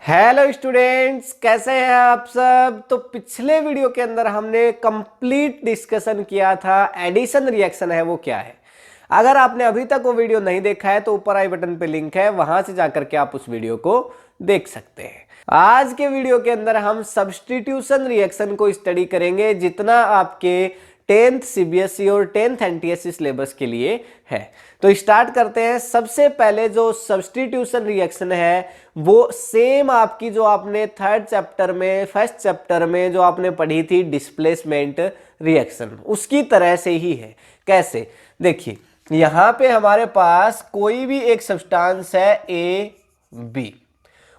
Hello students, कैसे हैं आप सब। तो पिछले वीडियो के अंदर हमने कंप्लीट डिस्कशन किया था एडिशन रिएक्शन है वो क्या है। अगर आपने अभी तक वो वीडियो नहीं देखा है तो ऊपर आई बटन पे लिंक है, वहां से जाकर के आप उस वीडियो को देख सकते हैं। आज के वीडियो के अंदर हम सब्स्टिट्यूशन रिएक्शन को स्टडी करेंगे, जितना आपके 10th सीबीएसई और 10th एनटीएससी सिलेबस के लिए है। तो स्टार्ट करते हैं। सबसे पहले जो सब्स्टिट्यूशन रिएक्शन है वो सेम आपकी जो आपने फर्स्ट चैप्टर में जो आपने पढ़ी थी डिस्प्लेसमेंट रिएक्शन, उसकी तरह से ही है। कैसे, देखिए यहां पे हमारे पास कोई भी एक सब्सटेंस है ए बी,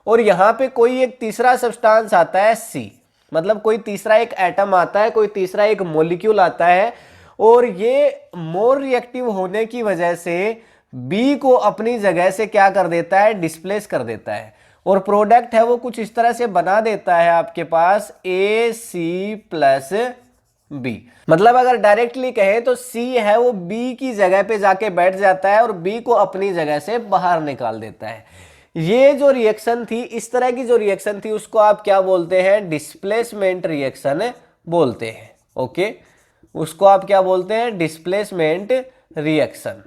और यहां पे कोई एक तीसरा सब्सटेंस आता है सी, मतलब कोई तीसरा एक एटम आता है, कोई तीसरा एक मॉलिक्यूल आता है, और ये मोर रिएक्टिव होने की वजह से बी को अपनी जगह से क्या कर देता है, डिस्प्लेस कर देता है, और प्रोडक्ट है वो कुछ इस तरह से बना देता है आपके पास ए सी प्लस बी। मतलब अगर डायरेक्टली कहें तो सी है वो बी की जगह पे जाके बैठ जाता है और बी को अपनी जगह से बाहर निकाल देता है। ये जो रिएक्शन थी, इस तरह की जो रिएक्शन थी, उसको आप क्या बोलते हैं, डिस्प्लेसमेंट रिएक्शन बोलते हैं। ओके, उसको आप क्या बोलते हैं, डिस्प्लेसमेंट रिएक्शन।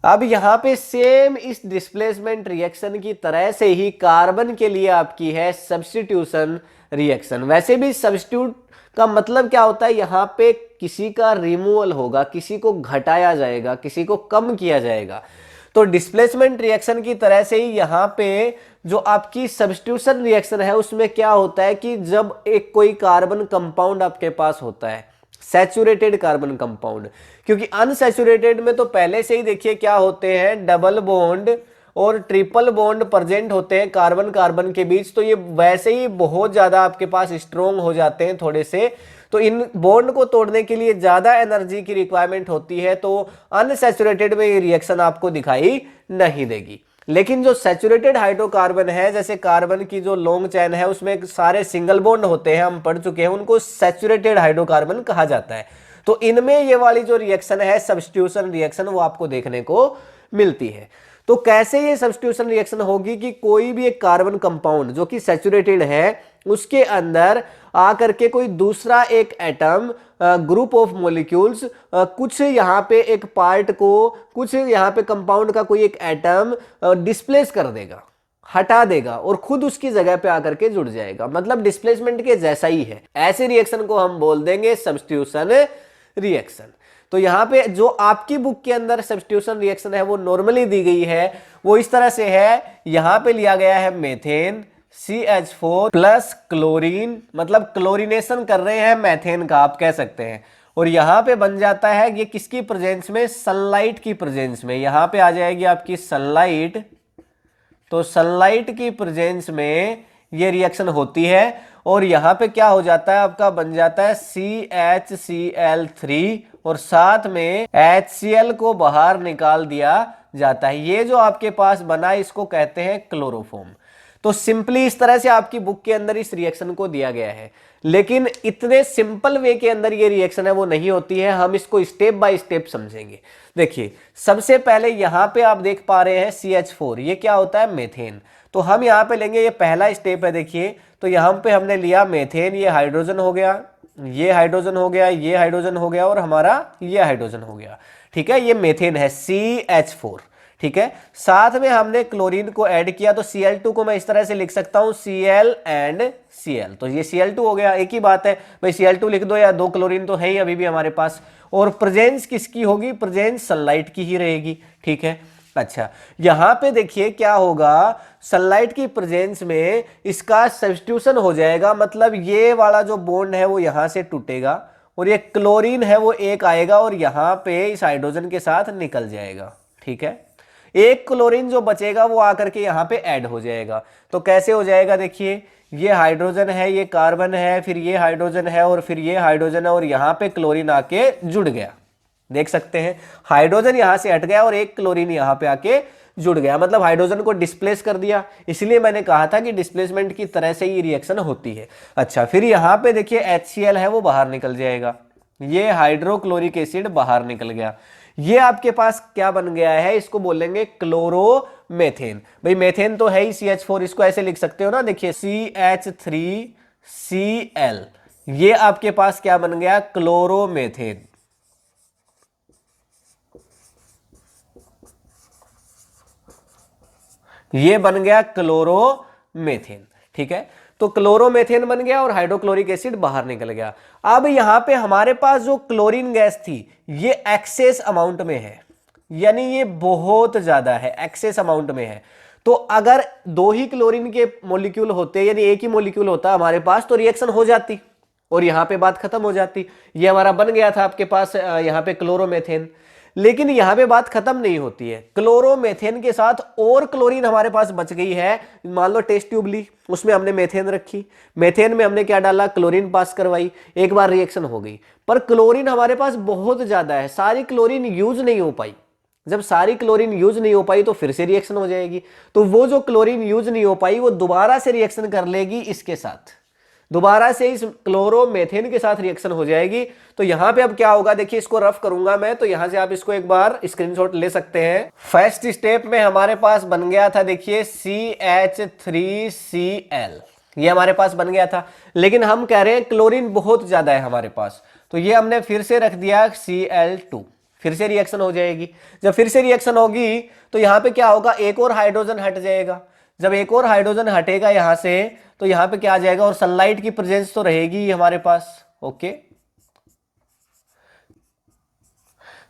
अब यहां पे सेम इस डिस्प्लेसमेंट रिएक्शन की तरह से ही कार्बन के लिए आपकी है सब्स्टिट्यूशन रिएक्शन। वैसे भी सब्स्टिट्यूट का मतलब क्या होता है, यहां पे किसी का रिमूवल होगा, किसी को घटाया जाएगा, किसी को कम किया जाएगा। तो डिस्प्लेसमेंट रिएक्शन की तरह से ही यहां पे जो आपकी सब्स्टिट्यूशन रिएक्शन है उसमें क्या होता है कि जब एक कोई कार्बन कंपाउंड आपके पास होता है, सैचुरेटेड कार्बन कंपाउंड, क्योंकि अनसैचुरेटेड में तो पहले से ही देखिए क्या होते हैं, डबल बॉन्ड और ट्रिपल बॉन्ड प्रेजेंट होते हैं कार्बन कार्बन के बीच, तो ये वैसे ही बहुत ज्यादा आपके पास स्ट्रोंग हो जाते हैं थोड़े से, तो इन बॉन्ड को तोड़ने के लिए ज्यादा एनर्जी की रिक्वायरमेंट होती है, तो अनसैचुरेटेड में ये रिएक्शन आपको दिखाई नहीं देगी। लेकिन जो सैचुरेटेड हाइड्रोकार्बन है, जैसे कार्बन की जो लॉन्ग चेन है उसमें सारे सिंगल बॉन्ड होते हैं, हम पढ़ चुके हैं, उनको सैचुरेटेड हाइड्रोकार्बन कहा जाता है। तो इनमें ये वाली जो रिएक्शन है सब्स्टिट्यूशन रिएक्शन, वो आपको देखने को मिलती है। तो कैसे ये सब्स्टिट्यूशन रिएक्शन होगी कि कोई भी एक कार्बन कंपाउंड जो कि सैचुरेटेड है उसके अंदर आकर के कोई दूसरा एक एटम, ग्रुप ऑफ मॉलिक्यूल्स, कुछ यहाँ पे एक पार्ट को, कुछ यहाँ पे कंपाउंड का कोई एक एटम डिस्प्लेस कर देगा, हटा देगा, और खुद उसकी जगह पे आकर के जुड़ जाएगा। मतलब डिस्प्लेसमेंट के जैसा ही है। ऐसे रिएक्शन को हम बोल देंगे सब्स्टिट्यूशन रिएक्शन। तो यहाँ पे जो आपकी बुक के अंदर सब्स्टिट्यूशन रिएक्शन है वो नॉर्मली दी गई है, वो इस तरह से है। यहाँ पे लिया गया है मेथेन CH4 प्लस क्लोरीन, मतलब क्लोरीनेशन कर रहे हैं मेथेन का, आप कह सकते हैं। और यहाँ पे बन जाता है ये किसकी प्रेजेंस में, सनलाइट की प्रेजेंस में। यहाँ पे आ जाएगी आपकी सनलाइट, तो सनलाइट की प्रेजेंस में ये रिएक्शन होती है, और यहाँ पे क्या हो जाता है, आपका बन जाता है CHCl3, और साथ में HCl को बाहर निकाल दिया जाता है। ये जो आपके पास बना है इसको कहते हैं क्लोरोफॉर्म। तो सिंपली इस तरह से आपकी बुक के अंदर इस रिएक्शन को दिया गया है, लेकिन इतने सिंपल वे के अंदर ये रिएक्शन है वो नहीं होती है। हम इसको स्टेप बाय स्टेप समझेंगे। देखिए सबसे पहले यहाँ पे आप देख पा रहे हैं CH4, ये क्या होता है, मेथेन। तो हम यहाँ पे लेंगे, ये पहला स्टेप है। देखिए तो यहाँ पे हमने लिया मेथेन, ये हाइड्रोजन हो गया, ये हाइड्रोजन हो गया, ये हाइड्रोजन हो गया, और हमारा ये हाइड्रोजन हो गया। ठीक है, ये मेथेन है CH4। ठीक है, साथ में हमने क्लोरीन को ऐड किया, तो Cl2 को मैं इस तरह से लिख सकता हूं Cl एंड Cl, तो ये Cl2 हो गया। एक ही बात है भाई, Cl2 लिख दो, या दो क्लोरीन तो है ही अभी भी हमारे पास। और प्रेजेंस किसकी होगी, प्रेजेंस सनलाइट की ही रहेगी। ठीक है, अच्छा यहां पे देखिए क्या होगा, सनलाइट की प्रेजेंस में इसका सब्स्टिट्यूशन हो जाएगा, मतलब ये वाला जो बॉन्ड है वो यहां से टूटेगा, और ये क्लोरीन है वो एक आएगा और यहां पे इस हाइड्रोजन के साथ निकल जाएगा। ठीक है, एक क्लोरीन जो बचेगा वो आकर के यहाँ पे ऐड हो जाएगा। तो कैसे हो जाएगा, देखिए ये हाइड्रोजन है, ये कार्बन है, फिर ये हाइड्रोजन है, और फिर ये हाइड्रोजन है, और यहाँ पे क्लोरीन आके जुड़ गया। देख सकते हैं हाइड्रोजन यहाँ से हट गया और एक क्लोरीन यहाँ पे आके जुड़ गया, मतलब हाइड्रोजन को डिस्प्लेस कर दिया। इसलिए मैंने कहा था कि डिस्प्लेसमेंट की तरह से ये रिएक्शन होती है। अच्छा, फिर यहाँ पे देखिए HCl है वो बाहर निकल जाएगा, ये हाइड्रोक्लोरिक एसिड बाहर निकल गया। ये आपके पास क्या बन गया है, इसको बोलेंगे क्लोरोमेथेन। भाई मेथेन तो है ही CH4, इसको ऐसे लिख सकते हो ना, देखिए CH3Cl, ये आपके पास क्या बन गया, क्लोरोमेथेन। ये बन गया क्लोरोमेथेन, ठीक है। तो क्लोरोमेथेन बन गया और हाइड्रोक्लोरिक एसिड बाहर निकल गया। अब यहां पे हमारे पास जो क्लोरीन गैस थी ये एक्सेस अमाउंट में है, यानी ये बहुत ज्यादा है, एक्सेस अमाउंट में है। तो अगर दो ही क्लोरीन के मॉलिक्यूल होते, यानी एक ही मॉलिक्यूल होता हमारे पास, तो रिएक्शन हो जाती और यहां पे बात खत्म हो जाती। ये हमारा बन गया था आपके पास यहां पे क्लोरोमेथेन। लेकिन यहां पे बात खत्म नहीं होती है, क्लोरोमेथेन के साथ और क्लोरीन हमारे पास बच गई है। मान लो टेस्ट ट्यूब ली, उसमें हमने मेथेन रखी, मेथेन में हमने क्या डाला, क्लोरीन पास करवाई, एक बार रिएक्शन हो गई। पर क्लोरीन हमारे पास बहुत ज्यादा है, सारी क्लोरीन यूज नहीं हो पाई। जब सारी क्लोरीन यूज नहीं हो पाई तो फिर से रिएक्शन हो जाएगी। तो वो जो क्लोरीन यूज नहीं हो पाई वो दोबारा से रिएक्शन कर लेगी इसके साथ, दोबारा से इस क्लोरोमेथेन के साथ रिएक्शन हो जाएगी। तो यहां पे अब क्या होगा, देखिए इसको रफ करूंगा मैं, तो यहां से आप इसको एक बार स्क्रीनशॉट ले सकते हैं। फर्स्ट स्टेप में हमारे पास बन गया था, देखिए CH3Cl, ये हमारे पास बन गया था। लेकिन हम कह रहे हैं क्लोरीन बहुत ज्यादा है हमारे पास, तो ये हमने फिर से रख दिया Cl2, फिर से रिएक्शन हो जाएगी। जब फिर से रिएक्शन होगी तो यहां पे क्या होगा, एक और हाइड्रोजन हट जाएगा। जब एक और हाइड्रोजन हटेगा यहां से, तो यहां पे क्या आ जाएगा, और सनलाइट की प्रेजेंस तो रहेगी हमारे पास। ओके,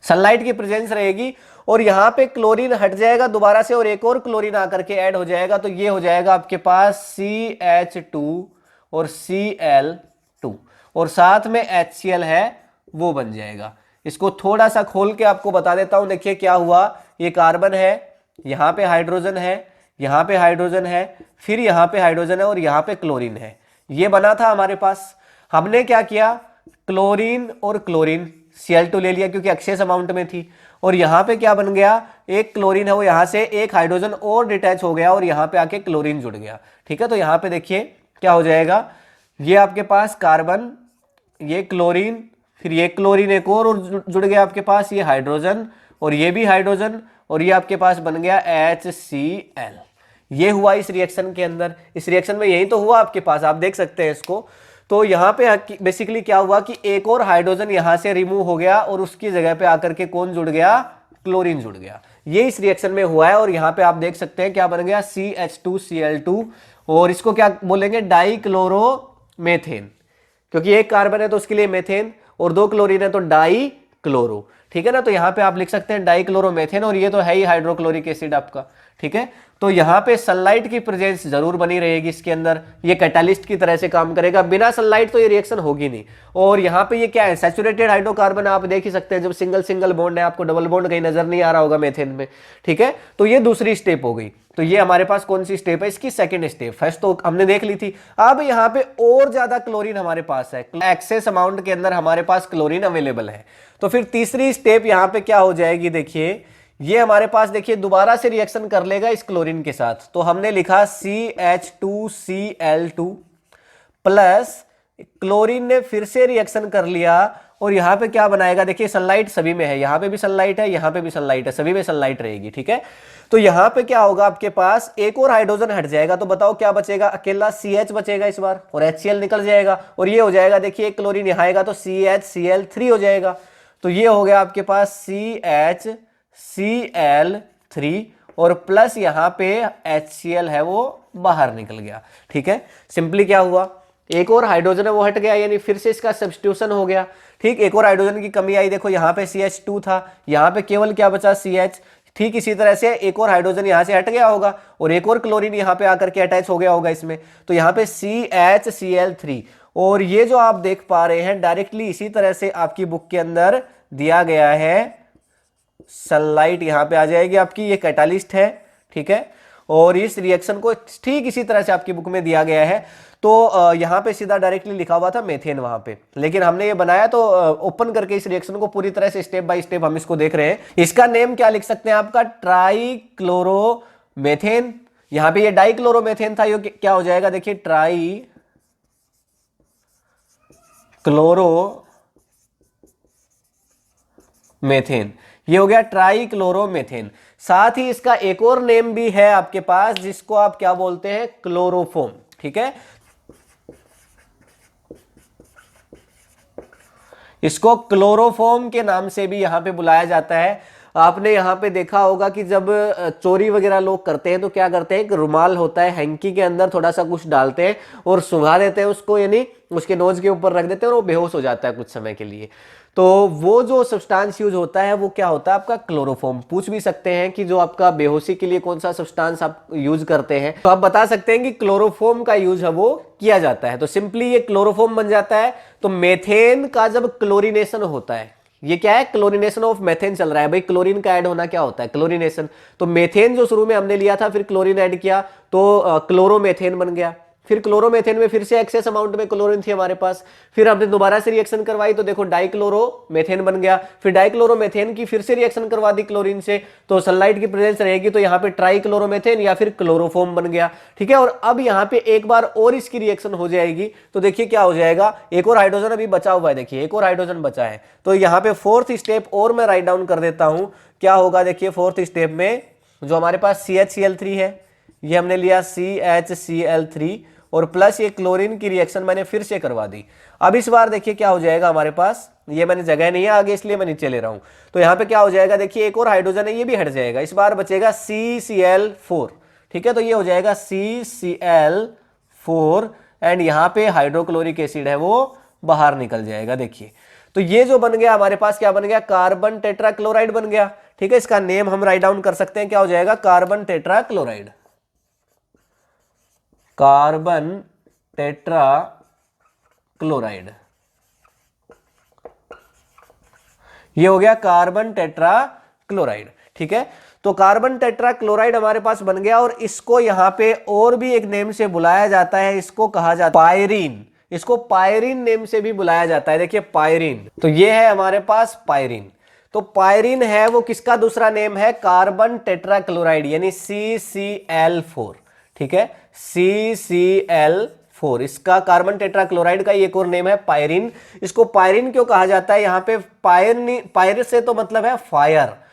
सनलाइट की प्रेजेंस रहेगी और यहां पे क्लोरीन हट जाएगा दोबारा से और एक और क्लोरीन आकर के ऐड हो जाएगा। तो ये हो जाएगा आपके पास CH2 और Cl2 और साथ में HCl है वो बन जाएगा। इसको थोड़ा सा खोल के आपको बता देता हूं। देखिए क्या हुआ, ये कार्बन है, यहां पे हाइड्रोजन है, यहां पे हाइड्रोजन है, फिर यहां पे हाइड्रोजन है और यहां पे क्लोरीन है। ये बना था हमारे पास। हमने क्या किया, क्लोरीन और क्लोरीन Cl2 ले लिया क्योंकि एक्सेस अमाउंट में थी, और यहां पे क्या बन गया, एक क्लोरीन है वो यहां से एक हाइड्रोजन और डिटैच हो गया और यहां पे आके क्लोरीन जुड़ गया। ठीक है, तो यहां पे देखिए क्या हो जाएगा, ये आपके पास कार्बन, ये क्लोरीन, फिर ये क्लोरीन एक और जुड़ गया आपके पास, ये हाइड्रोजन और ये भी हाइड्रोजन, और ये आपके पास बन गया HCl। ये हुआ इस रिएक्शन के अंदर। इस रिएक्शन में यही तो हुआ आपके पास, आप देख सकते हैं इसको। तो यहां पे बेसिकली क्या हुआ कि एक और हाइड्रोजन यहां से रिमूव हो गया और उसकी जगह पे आकर के कौन जुड़ गया, क्लोरीन जुड़ गया। ये इस रिएक्शन में हुआ है और यहां पे आप देख सकते हैं क्या बन गया, CH2Cl2, और इसको क्या बोलेंगे, डाइक्लोरोमेथेन, क्योंकि एक कार्बन है तो उसके लिए मेथेन और दो क्लोरीन है तो डाई क्लोरो। ठीक है ना, तो यहां पे आप लिख सकते हैं डाइक्लोरोमेथेन, और ये तो है ही हाइड्रोक्लोरिक एसिड आपका। ठीक है, तो यहां पे सनलाइट की प्रेजेंस जरूर बनी रहेगी इसके अंदर, ये कैटालिस्ट की तरह से काम करेगा। बिना सनलाइट तो ये रिएक्शन होगी नहीं। और यहां पे ये क्या है, सैचुरेटेड हाइड्रोकार्बन, आप देख ही सकते हैं जब सिंगल सिंगल बॉन्ड है, आपको डबल बॉन्ड कहीं नजर नहीं आ रहा होगा मेथेन में। ठीक है, तो ये दूसरी स्टेप हो गई। तो ये हमारे पास कौन सी स्टेप है, इसकी सेकंड स्टेप। फर्स्ट तो हमने देख ली थी। अब यहां पे और ज्यादा क्लोरीन हमारे पास है, एक्सेस अमाउंट के अंदर हमारे पास क्लोरीन अवेलेबल है। तो फिर तीसरी स्टेप यहां पे क्या हो जाएगी, देखिए ये हमारे पास, देखिए दोबारा से रिएक्शन कर लेगा इस क्लोरीन के साथ। तो हमने लिखा CH2Cl2 प्लस क्लोरीन ने फिर से रिएक्शन कर लिया और यहां पे क्या बनाएगा, देखिए सनलाइट सभी में है, यहां पे भी सनलाइट है, यहां पे भी सनलाइट है, सभी में सनलाइट रहेगी। ठीक है, तो यहां पे क्या होगा, आपके पास एक और हाइड्रोजन हट जाएगा। तो बताओ क्या बचेगा, अकेला CH बचेगा इस बार और HCl निकल जाएगा और ये हो जाएगा, देखिए एक क्लोरीन यहां आएगा तो CHCl3 हो जाएगा। तो ये हो गया आपके पास CHCl3 और प्लस यहां पे HCl है वो बाहर निकल गया। ठीक है, सिंपली क्या हुआ, एक और हाइड्रोजन है वो हट गया, यानी फिर से इसका सब्स्टिट्यूशन हो गया। ठीक, एक और हाइड्रोजन की कमी आई, देखो यहां पे CH2 था, यहां पे केवल क्या बचा, CH। ठीक इसी तरह से एक और हाइड्रोजन यहां से हट गया होगा और एक और क्लोरीन यहां पे आकर के अटैच हो गया होगा इसमें, तो यहां पे CHCl3। और ये जो आप देख पा रहे हैं डायरेक्टली इसी तरह से आपकी बुक के अंदर दिया गया है, सनलाइट यहां पे आ जाएगी आपकी, ये कैटालिस्ट है। ठीक है, और इस रिएक्शन को ठीक इसी तरह से आपकी बुक में दिया गया है। तो यहां पे सीधा डायरेक्टली लिखा हुआ था मेथेन वहां पे, लेकिन हमने ये बनाया तो ओपन करके इस रिएक्शन को पूरी तरह से स्टेप बाय स्टेप हम इसको देख रहे हैं। इसका नेम क्या लिख सकते हैं आपका, ट्राइक्लोरोमेथेन। यहां पे ये डाइक्लोरोमेथेन था, ये क्या हो जाएगा, देखिए ट्राई क्लोरो मेथेन। ये हो गया ट्राइक्लोरोमेथेन। साथ ही इसका एक और नेम भी है आपके पास, जिसको आप क्या बोलते हैं, क्लोरोफॉर्म। ठीक है, इसको क्लोरोफॉर्म के नाम से भी यहां पे बुलाया जाता है। आपने यहाँ पे देखा होगा कि जब चोरी वगैरह लोग करते हैं तो क्या करते हैं, एक रुमाल होता है, हैंकी के अंदर थोड़ा सा कुछ डालते हैं और सुंघा देते हैं उसको, यानी उसके नोज के ऊपर रख देते हैं और वो बेहोश हो जाता है कुछ समय के लिए। तो वो जो सब्सटेंस यूज होता है वो क्या होता है, आपका क्लोरोफॉर्म। पूछ भी सकते हैं कि जो आपका बेहोशी के लिए कौन सा सब्सटेंस आप यूज करते हैं, तो आप बता सकते हैं कि क्लोरोफॉर्म का यूज है वो किया जाता है। तो सिंपली ये क्लोरोफॉर्म बन जाता है। तो मेथेन का जब क्लोरीनेशन होता है, ये क्या है, क्लोरीनेशन ऑफ मेथेन चल रहा है भाई। क्लोरीन का ऐड होना क्या होता है, क्लोरीनेशन। तो मेथेन जो शुरू में हमने लिया था, फिर क्लोरीन ऐड किया तो क्लोरोमेथेन बन गया। फिर क्लोरोमेथेन में फिर से एक्सेस अमाउंट में क्लोरीन थी हमारे पास, फिर हमने दोबारा से रिएक्शन करवाई तो देखो डाइक्लोरोमेथेन बन गया। फिर डाइक्लोरोमेथेन की फिर से रिएक्शन करवा दी क्लोरीन से, तो सनलाइट की प्रेजेंस रहेगी तो यहाँ पे ट्राइक्लोरोमेथेन या फिर क्लोरोफॉर्म बन गया। ठीक है, और अब यहाँ पे एक बार और इसकी रिएक्शन हो जाएगी तो देखिए क्या हो जाएगा, एक और हाइड्रोजन अभी बचा हुआ है, देखिए एक और हाइड्रोजन बचा है। तो यहाँ पे फोर्थ स्टेप और मैं राइट डाउन कर देता हूं, क्या होगा देखिए फोर्थ स्टेप में जो हमारे पास CHCl3 है, ये हमने लिया CHCl3 और प्लस ये क्लोरीन की रिएक्शन मैंने फिर से करवा दी। अब इस बार देखिए क्या हो जाएगा हमारे पास, ये मैंने जगह नहीं है आगे इसलिए मैं नीचे ले रहा हूं। तो यहां पे क्या हो जाएगा, देखिए एक और हाइड्रोजन है ये भी हट जाएगा, इस बार बचेगा CCl4। ठीक है, तो ये हो जाएगा CCl4 एंड यहां पे हाइड्रोक्लोरिक एसिड है वो बाहर निकल जाएगा। देखिए तो ये जो बन गया हमारे पास, क्या बन गया, कार्बन टेट्राक्लोराइड बन गया। ठीक है, इसका नेम हम राइट डाउन कर सकते हैं, क्या हो जाएगा, कार्बन टेट्राक्लोराइड। कार्बन टेट्राक्लोराइड, ये हो गया कार्बन टेट्राक्लोराइड। ठीक है, तो कार्बन टेट्राक्लोराइड हमारे पास बन गया और इसको यहां पे और भी एक नेम से बुलाया जाता है, इसको कहा जाता है पायरीन। इसको पायरीन नेम से भी बुलाया जाता है, देखिए पायरीन। तो ये है हमारे पास पायरीन। तो पायरीन है वो किसका दूसरा नेम है, कार्बन टेट्राक्लोराइड यानी CCl4। ठीक है, CCl4 इसका कार्बन टेट्राक्लोराइड का एक और नेम है पायरीन। इसको पायरीन क्यों कहा जाता है, यहां पे पायर से तो मतलब है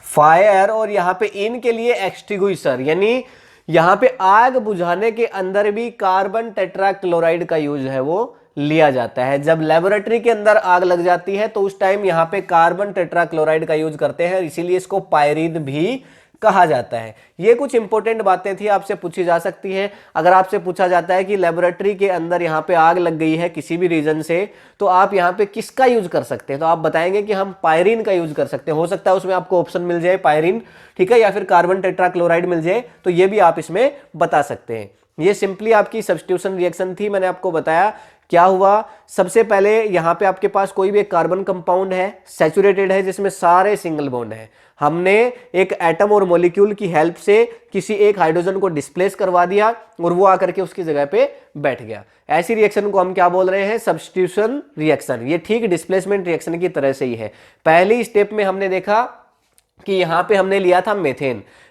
फायर और यहां पे इन के लिए एक्सटिंग्विशर, यानी यहां पे आग बुझाने के अंदर भी कार्बन टेट्राक्लोराइड का यूज है वो लिया जाता है। जब लेबोरेटरी के अंदर आग लग जाती है तो उस टाइम यहां पे कार्बन टेट्राक्लोराइड का यूज करते हैं, इसीलिए इसको पायरीन भी कहा जाता है। ये कुछ इंपॉर्टेंट बातें थी, आपसे पूछी जा सकती है। अगर आपसे पूछा जाता है कि लेबोरेटरी के अंदर यहाँ पे आग लग गई है किसी भी रीजन से, तो आप यहाँ पे किसका यूज कर सकते हैं, तो आप बताएंगे कि हम पायरीन का यूज कर सकते हैं। हो सकता है उसमें आपको ऑप्शन मिल जाए पायरीन, ठीक है, या फिर कार्बन टेट्राक्लोराइड मिल जाए, तो ये भी आप इसमें बता सकते हैं। ये सिंपली आपकी सब्स्टिट्यूशन रिएक्शन थी। मैंने आपको बताया क्या हुआ, सबसे पहले यहां पे आपके पास कोई भी एक कार्बन कंपाउंड है, सैचुरेटेड है, जिसमें सारे सिंगल बॉन्ड है। हमने एक एटम और मॉलिक्यूल की हेल्प से किसी एक हाइड्रोजन को डिस्प्लेस करवा दिया और वो आकर के उसकी जगह पे बैठ गया। ऐसी रिएक्शन को हम क्या बोल रहे हैं, सब्स्टिट्यूशन रिएक्शन। ये ठीक डिस्प्लेसमेंट रिएक्शन की तरह से ही है। पहली स्टेप में हमने देखा कि यहां पे हमने लिया था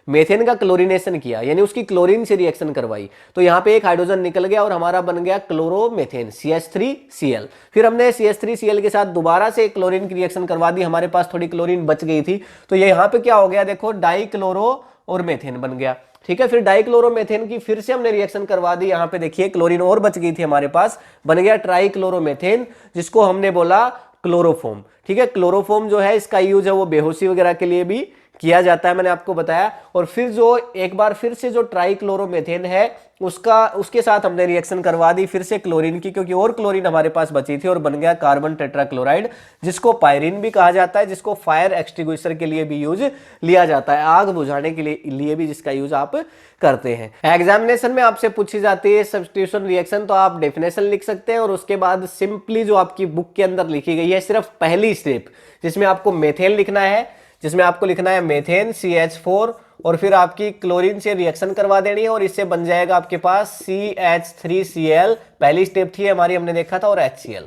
मेथेन का क्लोरीनेशन किया, यानी उसकी क्लोरीन से रिएक्शन करवाई, तो यहां पे एक हाइड्रोजन निकल गया और हमारा बन गया क्लोरोमेथेन CH3Cl। फिर हमने CH3Cl के साथ दोबारा से क्लोरीन की रिएक्शन करवा दी, हमारे पास थोड़ी क्लोरीन बच गई थी, तो ये यहां पे क्या हो गया, देखो डाइक्लोरो और मेथेन बन गया। ठीक है, फिर डाइक्लोरोमेथेन की फिर से हमने रिएक्शन करवा दी, यहां पे देखिए क्लोरीन और बच गई थी हमारे पास, बन गया ट्राइक्लोरोमेथेन, जिसको हमने बोला क्लोरोफॉर्म। ठीक है, क्लोरोफॉर्म जो है इसका यूज है वो बेहोशी वगैरह के लिए भी किया जाता है, मैंने आपको बताया। और फिर जो एक बार फिर से जो ट्राइक्लोरोमेथेन है उसके साथ हमने रिएक्शन करवा दी फिर से क्लोरीन की, क्योंकि और क्लोरीन हमारे पास बची थी, और बन गया कार्बन टेट्राक्लोराइड, जिसको पायरीन भी कहा जाता है, जिसको फायर एक्सटिंग्विशर के लिए भी यूज लिया जाता है, आग बुझाने के लिए भी जिसका यूज आप करते हैं। एग्जामिनेशन में आपसे पूछी जाती है सब्स्टिट्यूशन रिएक्शन, तो आप डेफिनेशन लिख सकते हैं और उसके बाद सिंपली जो आपकी बुक के अंदर लिखी गई है सिर्फ पहली स्टेप, जिसमें आपको मेथेन लिखना है, जिसमें आपको लिखना है मेथेन CH4 और फिर आपकी क्लोरीन से रिएक्शन करवा देनी है और इससे बन जाएगा आपके पास CH3Cl, पहली स्टेप थी हमारी, हमने देखा था, और HCl।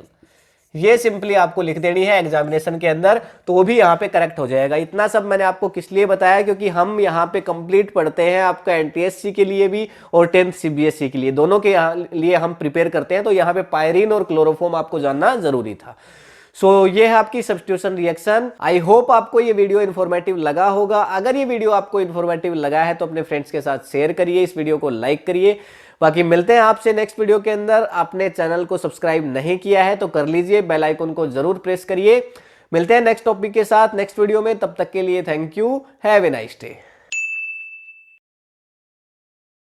ये सिंपली आपको लिख देनी है एग्जामिनेशन के अंदर, तो वो भी यहाँ पे करेक्ट हो जाएगा। इतना सब मैंने आपको किस लिए बताया, क्योंकि हम यहाँ पे कंप्लीट पढ़ते हैं, आपका NTSC के लिए भी और 10th CBSE के लिए, दोनों के लिए हम प्रिपेयर करते हैं, तो यहाँ पे पायरीन और क्लोरोफॉर्म आपको जानना जरूरी था। सो ये है आपकी सब्स्टिट्यूशन रिएक्शन। आई होप आपको ये वीडियो इन्फॉर्मेटिव लगा होगा। अगर ये वीडियो आपको इन्फॉर्मेटिव लगा है तो अपने फ्रेंड्स के साथ शेयर करिए, इस वीडियो को लाइक करिए। बाकी मिलते हैं आपसे नेक्स्ट वीडियो के अंदर। आपने चैनल को सब्सक्राइब नहीं किया है तो कर लीजिए, बेल आइकन को जरूर प्रेस करिए। मिलते हैं नेक्स्ट टॉपिक के साथ नेक्स्ट वीडियो में, तब तक के लिए thank you, have a nice day.